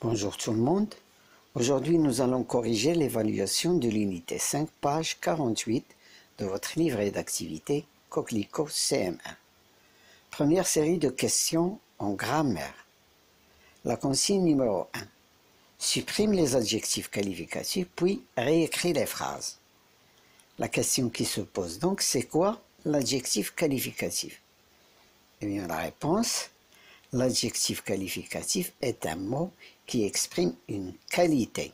Bonjour tout le monde. Aujourd'hui, nous allons corriger l'évaluation de l'unité 5, page 48 de votre livret d'activité Coquelicot CM1. Première série de questions en grammaire. La consigne numéro 1. Supprime les adjectifs qualificatifs, puis réécris les phrases. La question qui se pose donc, c'est quoi l'adjectif qualificatif? Eh bien, la réponse, l'adjectif qualificatif est un mot qui exprime une qualité,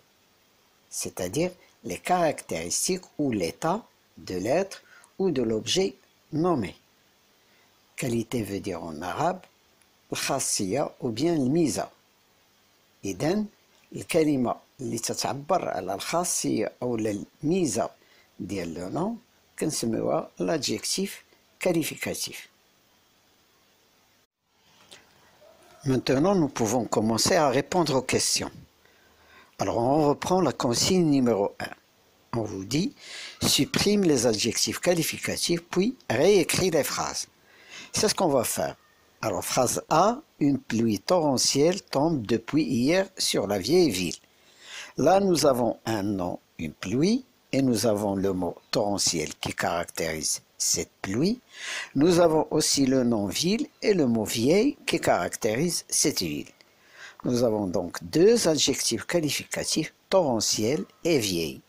c'est-à-dire les caractéristiques ou l'état de l'être ou de l'objet nommé. Qualité veut dire en arabe الخاصية ou bien الميزة. إذن الكلمة اللي تتعبر على الخاصية أو الميزة ديال لو نون كنسميوها l'adjectif qualificatif. Maintenant, nous pouvons commencer à répondre aux questions. Alors, on reprend la consigne numéro 1. On vous dit, supprime les adjectifs qualificatifs, puis réécris les phrases. C'est ce qu'on va faire. Alors, phrase A, une pluie torrentielle tombe depuis hier sur la vieille ville. Là, nous avons un nom, une pluie, et nous avons le mot torrentiel qui caractérise cette pluie. Nous avons aussi le nom ville et le mot vieille qui caractérise cette ville. Nous avons donc deux adjectifs qualificatifs, torrentiel et vieille.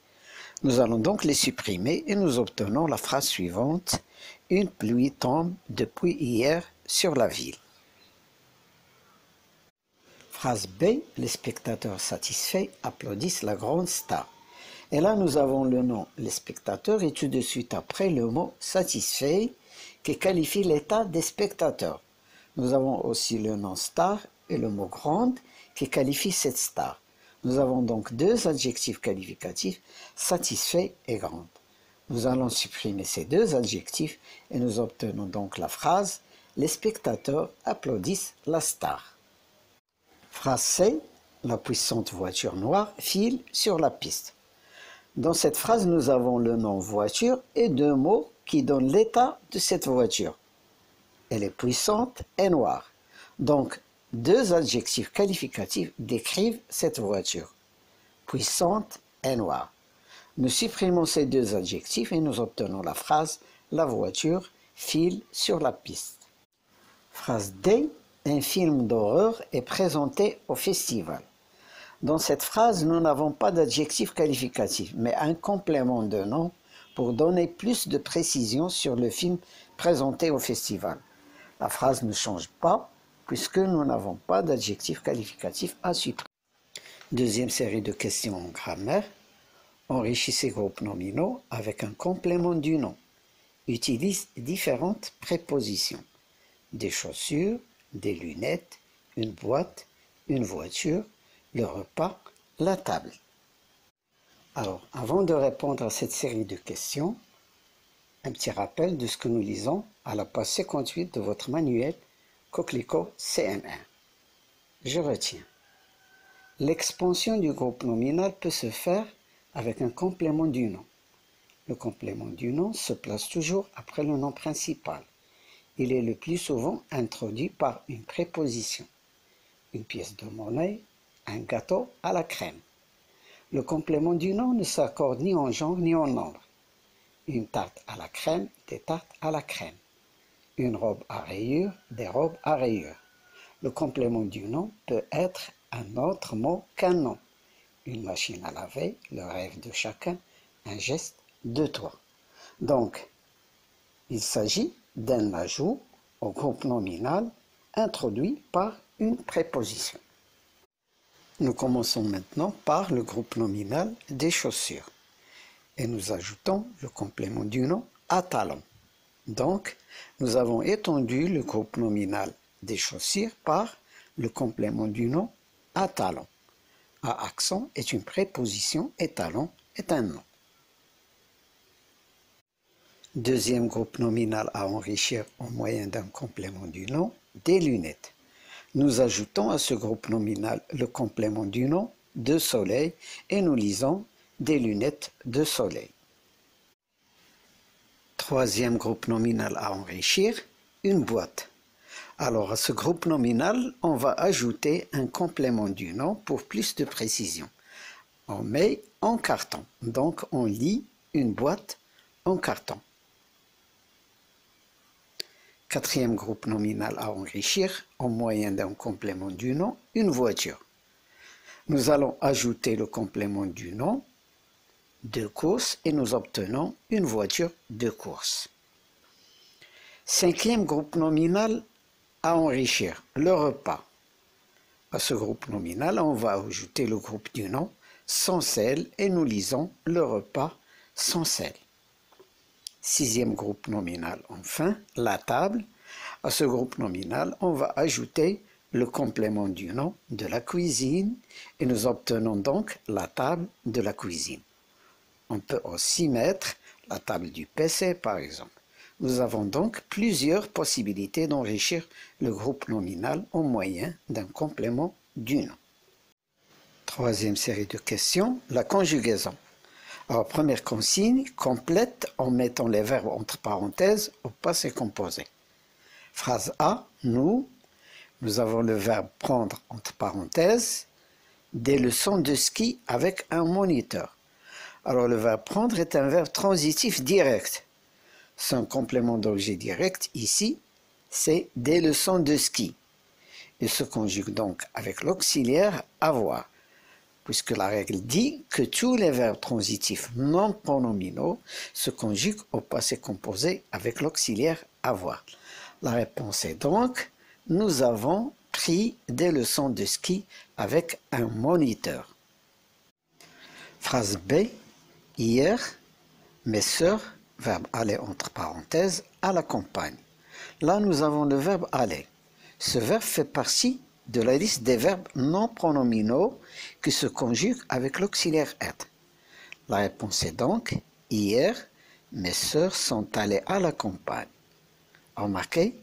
Nous allons donc les supprimer et nous obtenons la phrase suivante. Une pluie tombe depuis hier sur la ville. Phrase B. Les spectateurs satisfaits applaudissent la grande star. Et là, nous avons le nom les spectateurs et tout de suite après le mot satisfait qui qualifie l'état des spectateurs. Nous avons aussi le nom star et le mot grande qui qualifie cette star. Nous avons donc deux adjectifs qualificatifs, satisfait et grande. Nous allons supprimer ces deux adjectifs et nous obtenons donc la phrase « Les spectateurs applaudissent la star ». Phrase C. La puissante voiture noire file sur la piste. Dans cette phrase, nous avons le nom voiture et deux mots qui donnent l'état de cette voiture. Elle est puissante et noire. Donc, deux adjectifs qualificatifs décrivent cette voiture. Puissante et noire. Nous supprimons ces deux adjectifs et nous obtenons la phrase « La voiture file sur la piste ». Phrase D. Un film d'horreur est présenté au festival. Dans cette phrase, nous n'avons pas d'adjectif qualificatif, mais un complément de nom pour donner plus de précision sur le film présenté au festival. La phrase ne change pas puisque nous n'avons pas d'adjectif qualificatif à supprimer. Deuxième série de questions en grammaire. Enrichissez groupes nominaux avec un complément du nom. Utilise différentes prépositions. Des chaussures, des lunettes, une boîte, une voiture, le repas, la table. Alors, avant de répondre à cette série de questions, un petit rappel de ce que nous lisons à la page 58 de votre manuel Coquelicot CM1. Je retiens. L'expansion du groupe nominal peut se faire avec un complément du nom. Le complément du nom se place toujours après le nom principal. Il est le plus souvent introduit par une préposition. Une pièce de monnaie, un gâteau à la crème. Le complément du nom ne s'accorde ni en genre ni en nombre. Une tarte à la crème, des tartes à la crème. Une robe à rayures, des robes à rayures. Le complément du nom peut être un autre mot qu'un nom. Une machine à laver, le rêve de chacun, un geste de toi. Donc, il s'agit d'un ajout au groupe nominal introduit par une préposition. Nous commençons maintenant par le groupe nominal des chaussures et nous ajoutons le complément du nom à talons. Donc, nous avons étendu le groupe nominal des chaussures par le complément du nom à talons. À accent est une préposition et talon est un nom. Deuxième groupe nominal à enrichir au moyen d'un complément du nom, des lunettes. Nous ajoutons à ce groupe nominal le complément du nom de soleil et nous lisons des lunettes de soleil. Troisième groupe nominal à enrichir, une boîte. Alors, à ce groupe nominal, on va ajouter un complément du nom pour plus de précision. On met en carton, donc on lit une boîte en carton. Quatrième groupe nominal à enrichir, au moyen d'un complément du nom, une voiture. Nous allons ajouter le complément du nom de course et nous obtenons une voiture de course. Cinquième groupe nominal à enrichir, le repas. À ce groupe nominal, on va ajouter le groupe du nom sans sel et nous lisons le repas sans sel. Sixième groupe nominal, enfin, la table. À ce groupe nominal, on va ajouter le complément du nom de la cuisine et nous obtenons donc la table de la cuisine. On peut aussi mettre la table du PC par exemple. Nous avons donc plusieurs possibilités d'enrichir le groupe nominal au moyen d'un complément du nom. Troisième série de questions, la conjugaison. Alors, première consigne, complète en mettant les verbes entre parenthèses au passé composé. Phrase A, nous avons le verbe prendre entre parenthèses, des leçons de ski avec un moniteur. Alors, le verbe prendre est un verbe transitif direct. Son complément d'objet direct ici, c'est des leçons de ski. Il se conjugue donc avec l'auxiliaire avoir, puisque la règle dit que tous les verbes transitifs non pronominaux se conjuguent au passé composé avec l'auxiliaire avoir. La réponse est donc, nous avons pris des leçons de ski avec un moniteur. Phrase B, hier, mes sœurs, verbe aller entre parenthèses, à la campagne. Là, nous avons le verbe aller. Ce verbe fait partie de la liste des verbes non pronominaux qui se conjuguent avec l'auxiliaire être. La réponse est donc, hier, mes sœurs sont allées à la campagne. Remarquez,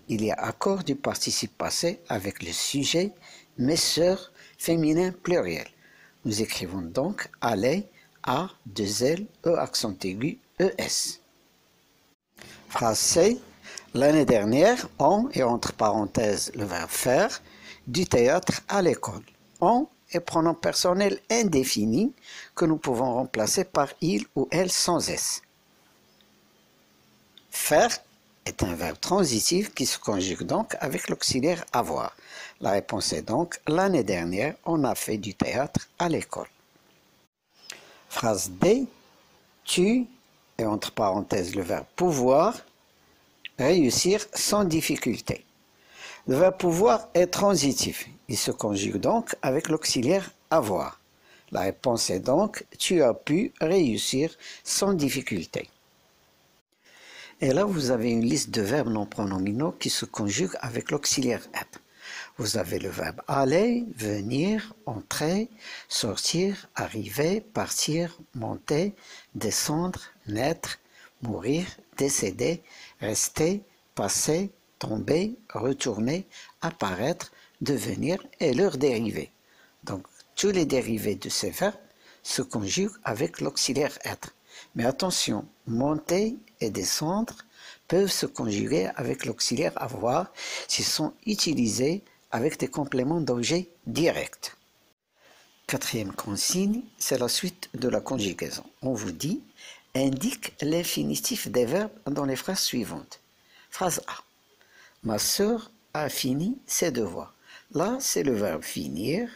il y a accord du participe passé avec le sujet, mes sœurs, féminin pluriel. Nous écrivons donc aller, A, 2L, E accent aigu, ES. Phrase C. L'année dernière, on, et entre parenthèses le verbe faire, du théâtre à l'école. On est pronom personnel indéfini que nous pouvons remplacer par il ou elle sans S. Faire est un verbe transitif qui se conjugue donc avec l'auxiliaire avoir. La réponse est donc l'année dernière, on a fait du théâtre à l'école. Phrase D. Tu, et entre parenthèses le verbe pouvoir, réussir sans difficulté. Le verbe pouvoir est transitif. Il se conjugue donc avec l'auxiliaire avoir. La réponse est donc tu as pu réussir sans difficulté. Et là, vous avez une liste de verbes non pronominaux qui se conjuguent avec l'auxiliaire être. Vous avez le verbe aller, venir, entrer, sortir, arriver, partir, monter, descendre, naître, mourir, décéder, rester, passer, tomber, retourner, apparaître, devenir et leurs dérivés. Donc, tous les dérivés de ces verbes se conjuguent avec l'auxiliaire être. Mais attention, monter et descendre peuvent se conjuguer avec l'auxiliaire avoir s'ils sont utilisés avec des compléments d'objet directs. Quatrième consigne, c'est la suite de la conjugaison. On vous dit, indique l'infinitif des verbes dans les phrases suivantes. Phrase A. Ma sœur a fini ses devoirs. Là, c'est le verbe finir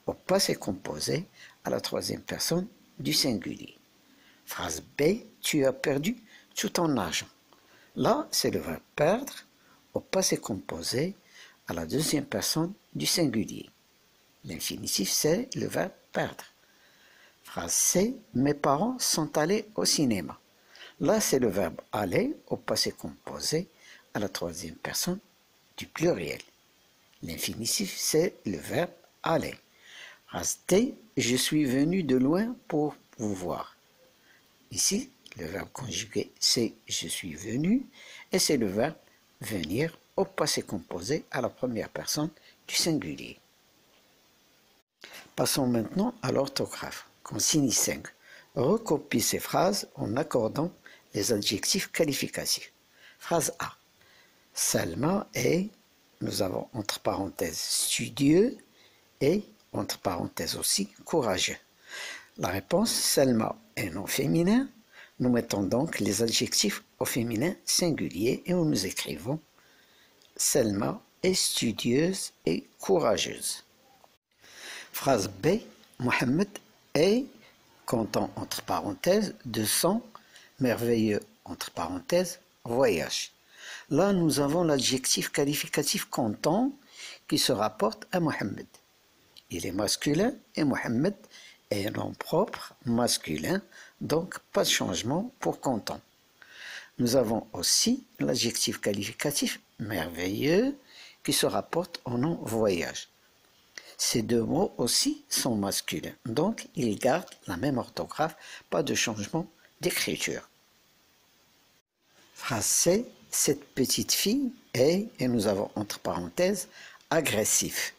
au passé composé à la troisième personne du singulier. Phrase B. Tu as perdu tout ton argent. Là, c'est le verbe perdre au passé composé à la deuxième personne du singulier. L'infinitif, c'est le verbe perdre. Phrase C. Mes parents sont allés au cinéma. Là, c'est le verbe aller au passé composé à la troisième personne du pluriel. L'infinitif, c'est le verbe aller. Phrase D. Je suis venu de loin pour vous voir. Ici, le verbe conjugué, c'est je suis venu et c'est le verbe venir au passé composé à la première personne du singulier. Passons maintenant à l'orthographe. Consigne 5. Recopie ces phrases en accordant les adjectifs qualificatifs. Phrase A. Salma est nous avons entre parenthèses studieux et entre parenthèses aussi courageux. La réponse, Selma est nom féminin. Nous mettons donc les adjectifs au féminin singulier et nous écrivons Selma est studieuse et courageuse. Phrase B, Mohamed est content entre parenthèses de son merveilleux entre parenthèses voyage. Là, nous avons l'adjectif qualificatif content qui se rapporte à Mohamed. Il est masculin et Mohamed est un nom propre masculin, donc pas de changement pour content. Nous avons aussi l'adjectif qualificatif merveilleux qui se rapporte au nom voyage. Ces deux mots aussi sont masculins, donc ils gardent la même orthographe, pas de changement d'écriture. Phrase C, cette petite fille est, et nous avons entre parenthèses, agressif.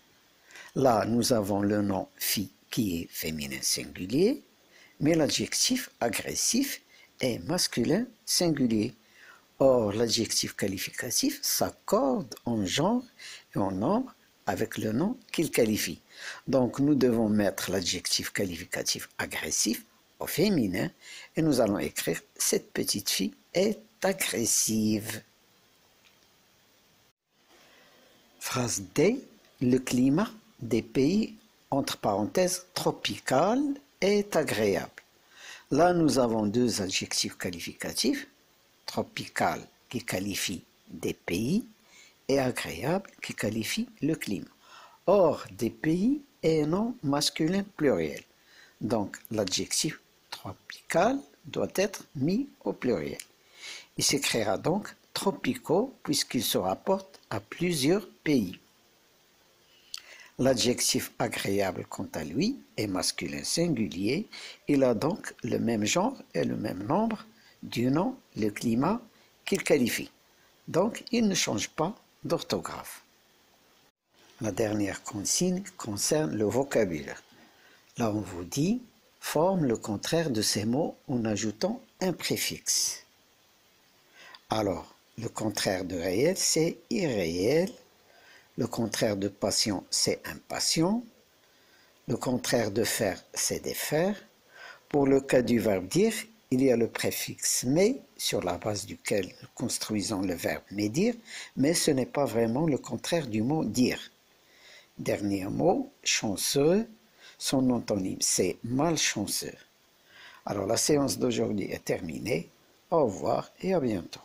Là, nous avons le nom fille qui est féminin singulier, mais l'adjectif agressif est masculin singulier. Or, l'adjectif qualificatif s'accorde en genre et en nombre avec le nom qu'il qualifie. Donc, nous devons mettre l'adjectif qualificatif agressif au féminin et nous allons écrire « Cette petite fille est agressive ». Phrase D. Le climat des pays entre parenthèses tropical est agréable. Là, nous avons deux adjectifs qualificatifs, tropical qui qualifie des pays et agréable qui qualifie le climat. Or, des pays est un nom masculin pluriel. Donc, l'adjectif tropical doit être mis au pluriel. Il s'écrira donc tropicaux puisqu'il se rapporte à plusieurs pays. L'adjectif agréable, quant à lui, est masculin singulier. Il a donc le même genre et le même nombre du nom, le climat qu'il qualifie. Donc, il ne change pas d'orthographe. La dernière consigne concerne le vocabulaire. Là, on vous dit, forme le contraire de ces mots en ajoutant un préfixe. Alors, le contraire de réel, c'est irréel. Le contraire de patient, c'est impatient. Le contraire de faire, c'est défaire. Pour le cas du verbe dire, il y a le préfixe mais, sur la base duquel nous construisons le verbe médire, mais ce n'est pas vraiment le contraire du mot dire. Dernier mot, chanceux, son antonyme, c'est malchanceux. Alors la séance d'aujourd'hui est terminée. Au revoir et à bientôt.